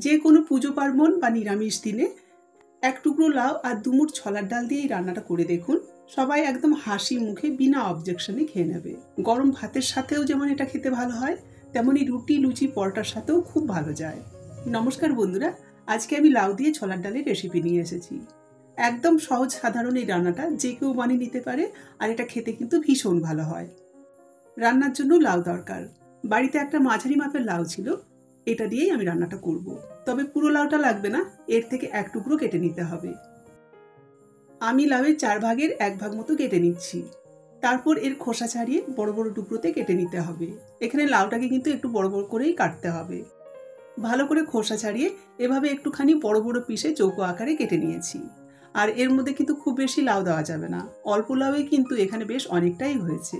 যে কোনো পুজো পার্বণ বা নিরামিষ দিনে এক টুকরো লাউ আর দুমুঠ ছোলার ডাল দিয়ে এই রান্নাটা করে দেখুন। সবাই একদম হাসি মুখে বিনা অবজেকশনে খেয়ে নেবে। গরম ভাতের সাথেও যেমন এটা খেতে ভালো হয়, তেমনি রুটি, লুচি, পরোটার সাথেও খুব ভালো যায়। নমস্কার বন্ধুরা, আজকে আমি লাউ দিয়ে ছোলার ডালের রেসিপি নিয়ে এসেছি। একদম সহজ সাধারণ এই রান্নাটা যে কেউ বানিয়ে নিতে পারে, আর এটা খেতে কিন্তু ভীষণ ভালো হয়। রান্নার জন্য লাউ দরকার। বাড়িতে একটা মাঝারি মাপের লাউ ছিল, এটা দিয়েই আমি রান্নাটা করব। তবে পুরো লাউটা লাগবে না, এর থেকে এক টুকরো কেটে নিতে হবে। আমি লাউয়ের 4 ভাগের 1 ভাগ মতো কেটে নিচ্ছি। তারপর এর খোসা ছাড়িয়ে বড় বড় টুকরোতে কেটে নিতে হবে। এখানে লাউটাকে কিন্তু একটু বড় বড় করেই কাটতে হবে। ভালো করে খোসা ছাড়িয়ে এভাবে একটুখানি বড় বড় পিসে চৌকো আকারে কেটে নিয়েছি। আর এর মধ্যে কিন্তু খুব বেশি লাউ দেওয়া যাবে না, অল্প লাউয়ে কিন্তু এখানে বেশ অনেকটাই হয়েছে।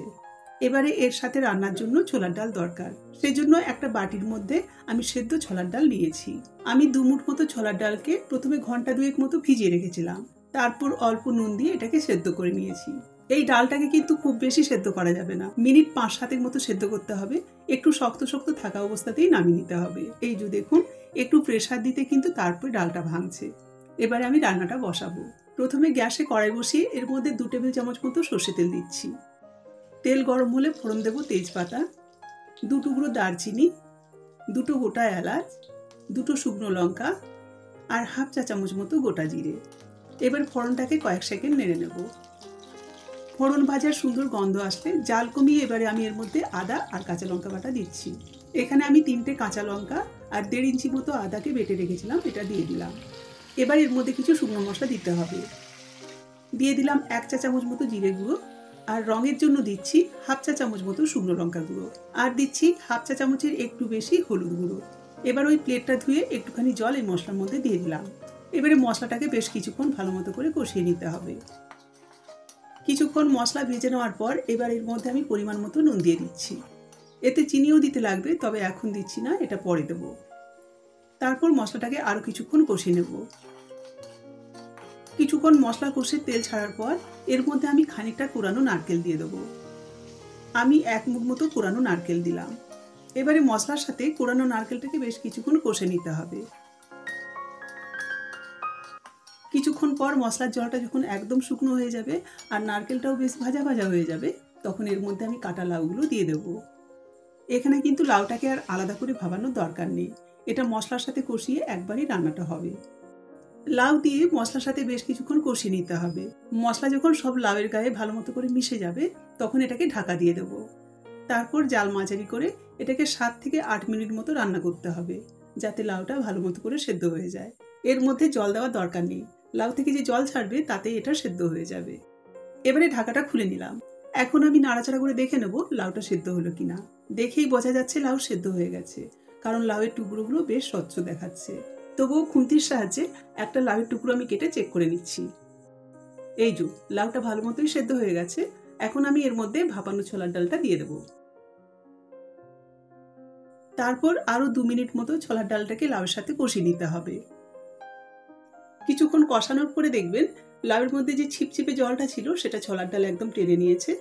এবারে এর সাথে রান্নার জন্য ছোলার ডাল দরকার। সেই জন্য একটা বাটির মধ্যে আমি সেদ্ধ ছোলার ডাল নিয়েছি। আমি 2 মুঠ মতো ছোলার ডালকে প্রথমে ঘন্টা 2 মতো ভিজিয়ে রেখেছিলাম। তারপর অল্প নুন দিয়ে এটাকে সেদ্ধ করে নিয়েছি। এই ডালটাকে কিন্তু খুব বেশি সেদ্ধ করা যাবে না, মিনিট 5-7 মতো সেদ্ধ করতে হবে। একটু শক্ত শক্ত থাকা অবস্থাতেই নামিয়ে নিতে হবে। এই যে দেখুন, একটু প্রেসার দিতে কিন্তু তারপর ডালটা ভাঙছে। এবারে আমি রান্নাটা বসাবো। প্রথমে গ্যাসে কড়াই বসিয়ে এর মধ্যে 2 টেবিল চামচ মতো সর্ষে তেল দিচ্ছি। তেল গরম হলে ফোড়ন দেব তেজপাতা, 2 টুকরো দারচিনি, 2টো গোটা এলাচ, 2টো শুকনো লঙ্কা আর হাফ চা চামচ মতো গোটা জিরে। এবার ফোড়নটাকে কয়েক সেকেন্ড নেড়ে নেব। ফোড়ন ভাজার সুন্দর গন্ধ আসলে জাল কমিয়ে এবারে আমি এর মধ্যে আদা আর কাঁচা লঙ্কা বাটা দিচ্ছি। এখানে আমি 3টে কাঁচা লঙ্কা আর 1.5 ইঞ্চি মতো আদাকে বেটে রেখেছিলাম, এটা দিয়ে দিলাম। এবার এর মধ্যে কিছু শুকনো মশলা দিতে হবে। দিয়ে দিলাম 1 চা চামচ মতো জিরে গুঁড়ো, আর রঙের জন্য দিচ্ছি হাফ চা চামচ মতো শুকনো লঙ্কা গুঁড়ো, আর দিচ্ছি হাফ চা চামচের একটু বেশি হলুদ গুঁড়ো। এবার ওই প্লেটটা ধুয়ে একটুখানি জল এই মশলার মধ্যে দিয়ে দিলাম। এবারে মশলাটাকে বেশ কিছুক্ষণ ভালো মতো করে কষিয়ে নিতে হবে। কিছুক্ষণ মশলা ভেজে নেওয়ার পর এবার এর মধ্যে আমি পরিমাণ মতো নুন দিয়ে দিচ্ছি। এতে চিনিও দিতে লাগবে, তবে এখন দিচ্ছি না, এটা পরে দেব। তারপর মশলাটাকে আরও কিছুক্ষণ কষিয়ে নেব। কিছুক্ষণ মশলা কষে তেল ছাড়ার পর এর মধ্যে আমি খানিকটা কোরানো নারকেল দিয়ে দেবো। আমি 1 মুঠ মতো কোরানো নারকেল দিলাম। এবারে মশলার সাথে কোরানো নারকেলটাকে বেশ কিছুক্ষণ কষে নিতে হবে। কিছুক্ষণ পর মশলার জলটা যখন একদম শুকনো হয়ে যাবে আর নারকেলটাও বেশ ভাজা ভাজা হয়ে যাবে, তখন এর মধ্যে আমি কাটা লাউগুলো দিয়ে দেব। এখানে কিন্তু লাউটাকে আর আলাদা করে ভাবানোর দরকার নেই, এটা মশলার সাথে কষিয়ে একবারই রান্নাটা হবে। লাউ দিয়ে মশলার সাথে বেশ কিছুক্ষণ কষিয়ে নিতে হবে। মশলা যখন সব লাউয়ের গায়ে ভালো মতো করে মিশে যাবে, তখন এটাকে ঢাকা দিয়ে দেবো। তারপর জাল মাঝারি করে এটাকে 7 থেকে 8 মিনিট মতো রান্না করতে হবে, যাতে লাউটা ভালো মতো করে সেদ্ধ হয়ে যায়। এর মধ্যে জল দেওয়ার দরকার নেই, লাউ থেকে যে জল ছাড়বে তাতেই এটা সেদ্ধ হয়ে যাবে। এবারে ঢাকাটা খুলে নিলাম। এখন আমি নাড়াচাড়া করে দেখে নেব লাউটা সেদ্ধ হলো কিনা। দেখেই বোঝা যাচ্ছে লাউ সেদ্ধ হয়ে গেছে, কারণ লাউয়ের টুকরোগুলো বেশ স্বচ্ছ দেখাচ্ছে। তবুও খুন্তির সাহায্যে একটা লাউয়ের টুকরো আমি কেটে চেক করে নিচ্ছি। এই যে লাউটা ভালো মতোই সেদ্ধ হয়ে গেছে। এখন আমি এর মধ্যে ভাপানো ছোলার ডালটা দিয়ে দেবো। তারপর আরো 2 মিনিট মতো ছোলার ডালটাকে লাউয়ের সাথে কষিয়ে নিতে হবে। কিছুক্ষণ কষানোর পরে দেখবেন লাউয়ের মধ্যে যে ছিপছিপে জলটা ছিল সেটা ছোলার ডাল একদম টেনে নিয়েছে,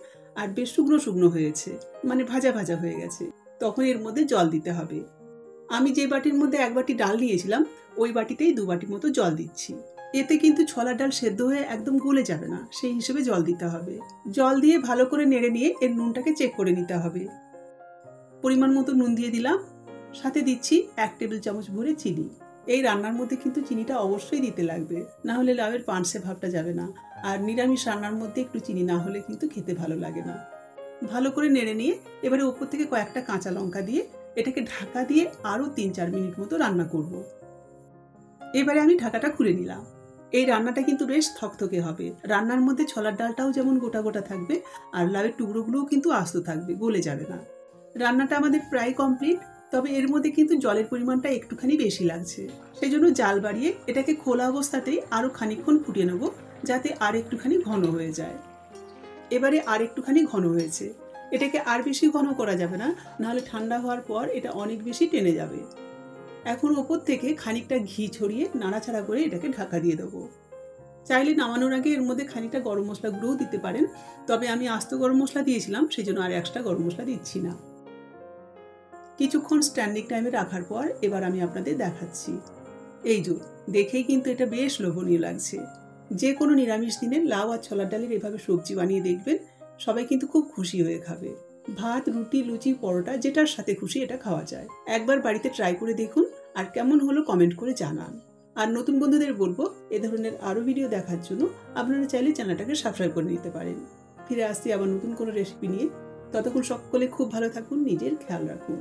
আর বেশ শুকনো শুকনো হয়েছে, মানে ভাজা ভাজা হয়ে গেছে। তখন এর মধ্যে জল দিতে হবে। আমি যে বাটির মধ্যে 1 বাটি ডাল নিয়েছিলাম, ওই বাটিতেই 2 বাটি মতো জল দিচ্ছি। এতে কিন্তু ছোলার ডাল সেদ্ধ হয়ে একদম গলে যাবে না, সেই হিসেবে জল দিতে হবে। জল দিয়ে ভালো করে নেড়ে নিয়ে এর নুনটাকে চেক করে নিতে হবে। পরিমাণ মতো নুন দিয়ে দিলাম, সাথে দিচ্ছি 1 টেবিল চামচ ভরে চিনি। এই রান্নার মধ্যে কিন্তু চিনিটা অবশ্যই দিতে লাগবে, না হলে লাউয়ের পানসে ভাবটা যাবে না। আর নিরামিষ রান্নার মধ্যে একটু চিনি না হলে কিন্তু খেতে ভালো লাগে না। ভালো করে নেড়ে নিয়ে এবারে উপর থেকে কয়েকটা কাঁচা লঙ্কা দিয়ে এটাকে ঢাকা দিয়ে আরও 3-4 মিনিট মতো রান্না করব। এবারে আমি ঢাকাটা খুলে নিলাম। এই রান্নাটা কিন্তু বেশ থকথকে হবে। রান্নার মধ্যে ছোলার ডালটাও যেমন গোটা গোটা থাকবে, আর লাউয়ের টুকরোগুলোও কিন্তু আস্ত থাকবে, গলে যাবে না। রান্নাটা আমাদের প্রায় কমপ্লিট, তবে এর মধ্যে কিন্তু জলের পরিমাণটা একটুখানি বেশি লাগছে। সেই জন্য জাল বাড়িয়ে এটাকে খোলা অবস্থাতেই আরও খানিকক্ষণ ফুটিয়ে নেব, যাতে আর একটুখানি ঘন হয়ে যায়। এবারে আর একটুখানি ঘন হয়েছে, এটাকে আর বেশি ঘন করা যাবে না, নাহলে ঠান্ডা হওয়ার পর এটা অনেক বেশি টেনে যাবে। এখন ওপর থেকে খানিকটা ঘি ছড়িয়ে নাড়াচাড়া করে এটাকে ঢাকা দিয়ে দেবো। চাইলে নামানোর আগে এর মধ্যে খানিকটা গরম মশলা গুঁড়োও দিতে পারেন, তবে আমি আস্ত গরম মশলা দিয়েছিলাম, সেই জন্য আর এক্সট্রা গরম মশলা দিচ্ছি না। কিছুক্ষণ স্ট্যান্ডিং টাইমে রাখার পর এবার আমি আপনাদের দেখাচ্ছি। এই যে দেখেই কিন্তু এটা বেশ লোভনীয় লাগছে। যে কোনো নিরামিষ দিনে লাউ আর ছোলার ডালের এভাবে সবজি বানিয়ে দেখবেন, সবাই কিন্তু খুব খুশি হয়ে খাবে। ভাত, রুটি, লুচি, পরোটা যেটার সাথে খুশি এটা খাওয়া যায়। একবার বাড়িতে ট্রাই করে দেখুন, আর কেমন হলো কমেন্ট করে জানান। আর নতুন বন্ধুদের বলবো এ ধরনের আরও ভিডিও দেখার জন্য আপনারা চাইলে চ্যানেলটাকে সাবস্ক্রাইব করে নিতে পারেন। ফিরে আসছি আবার নতুন কোনো রেসিপি নিয়ে। ততক্ষণ সকলে খুব ভালো থাকুন, নিজের খেয়াল রাখুন।